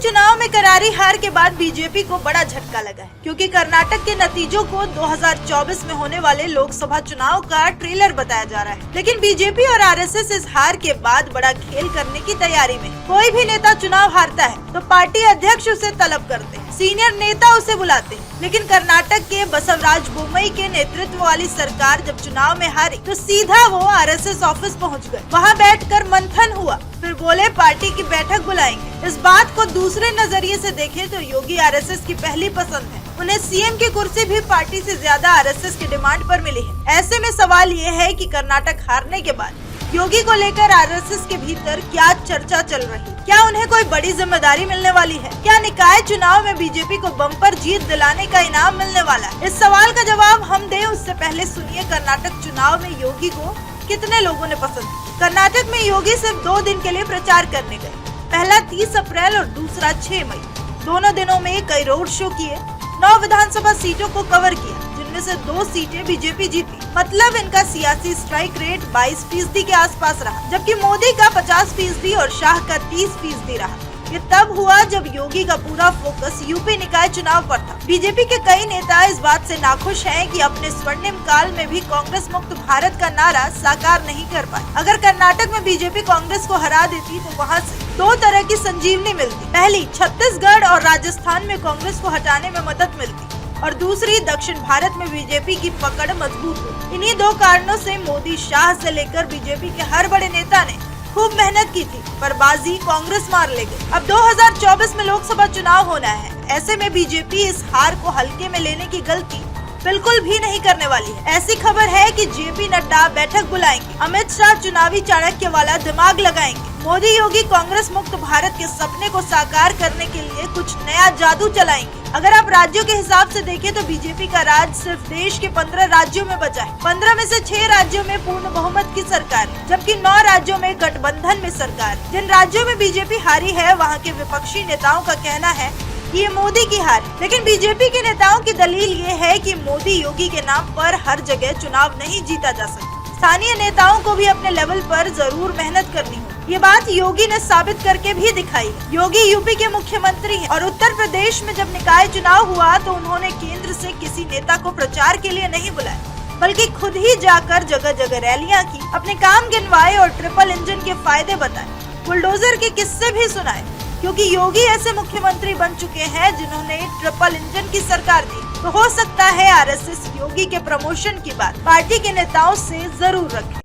चुनाव में करारी हार के बाद बीजेपी को बड़ा झटका लगा है, क्योंकि कर्नाटक के नतीजों को 2024 में होने वाले लोकसभा चुनाव का ट्रेलर बताया जा रहा है। लेकिन बीजेपी और आरएसएस इस हार के बाद बड़ा खेल करने की तैयारी में। कोई भी नेता चुनाव हारता है तो पार्टी अध्यक्ष उसे तलब करते हैं, सीनियर नेता उसे बुलाते हैं। लेकिन कर्नाटक के बसवराज बोम्मई के नेतृत्व वाली सरकार जब चुनाव में हारी तो सीधा वो आरएसएस ऑफिस पहुंच गए। वहां बैठकर मंथन हुआ, फिर बोले पार्टी की बैठक बुलाएंगे। इस बात को दूसरे नजरिए से देखें तो योगी आरएसएस की पहली पसंद है। उन्हें सीएम की कुर्सी भी पार्टी से ज्यादा आरएसएस की डिमांड पर मिली है। ऐसे में सवाल ये है कि कर्नाटक हारने के बाद योगी को लेकर आरएसएस के भीतर क्या चर्चा चल रही है? क्या उन्हें कोई बड़ी जिम्मेदारी मिलने वाली है? क्या निकाय चुनाव में बीजेपी को बम्पर जीत दिलाने का इनाम मिलने वाला है? इस सवाल का जवाब हम दें उससे पहले सुनिए कर्नाटक चुनाव में योगी को कितने लोगों ने पसंद किया। कर्नाटक में योगी सिर्फ 2 दिन के लिए प्रचार करने गए। पहला 30 अप्रैल और दूसरा 6 मई। दोनों दिनों में कई रोड शो किए, 9 विधानसभा सीटों को कवर किया, जिनमें से 2 सीटें बीजेपी जीती। मतलब इनका सियासी स्ट्राइक रेट 22% के आसपास रहा, जबकि मोदी का 50% और शाह का 30% रहा। ये तब हुआ जब योगी का पूरा फोकस यूपी निकाय चुनाव पर था। बीजेपी के कई नेता इस बात से नाखुश हैं कि अपने स्वर्णिम काल में भी कांग्रेस मुक्त भारत का नारा साकार नहीं कर पाए। अगर कर्नाटक में बीजेपी कांग्रेस को हरा देती तो वहाँ से 2 तरह की संजीवनी मिलती। पहली, छत्तीसगढ़ और राजस्थान में कांग्रेस को हटाने में मदद मिलती, और दूसरी, दक्षिण भारत में बीजेपी की पकड़ मजबूत हो। इन्हीं 2 कारणों से मोदी, शाह से लेकर बीजेपी के हर बड़े नेता ने खूब मेहनत की थी, पर बाजी कांग्रेस मार ले गई। अब 2024 में लोकसभा चुनाव होना है। ऐसे में बीजेपी इस हार को हल्के में लेने की गलती बिल्कुल भी नहीं करने वाली है। ऐसी खबर है कि जेपी नड्डा बैठक बुलाएंगे, अमित शाह चुनावी चाणक्य वाला दिमाग लगाएंगे, मोदी योगी कांग्रेस मुक्त भारत के सपने को साकार करने के लिए कुछ नया जादू चलाएंगे। अगर आप राज्यों के हिसाब से देखें तो बीजेपी का राज सिर्फ देश के 15 राज्यों में बचा है। 15 में से 6 राज्यों में पूर्ण बहुमत की सरकार है, जबकि 9 राज्यों में गठबंधन में सरकार है। जिन राज्यों में बीजेपी हारी है वहाँ के विपक्षी नेताओं का कहना है कि ये मोदी की हार है। लेकिन बीजेपी के नेताओं की दलील ये है कि मोदी योगी के नाम पर हर जगह चुनाव नहीं जीता जा सकता। स्थानीय नेताओं को भी अपने लेवल पर जरूर मेहनत करनी होगी। ये बात योगी ने साबित करके भी दिखाई है। योगी यूपी के मुख्यमंत्री हैं और उत्तर प्रदेश में जब निकाय चुनाव हुआ तो उन्होंने केंद्र से किसी नेता को प्रचार के लिए नहीं बुलाया, बल्कि खुद ही जाकर जगह जगह रैलियां की, अपने काम गिनवाए और ट्रिपल इंजन के फायदे बताए, बुलडोजर के किस्से भी सुनाए। क्योंकि योगी ऐसे मुख्यमंत्री बन चुके हैं जिन्होंने ट्रिपल इंजन की सरकार दी, तो हो सकता है आरएसएस योगी के प्रमोशन की बात पार्टी के नेताओं से जरूर रखे।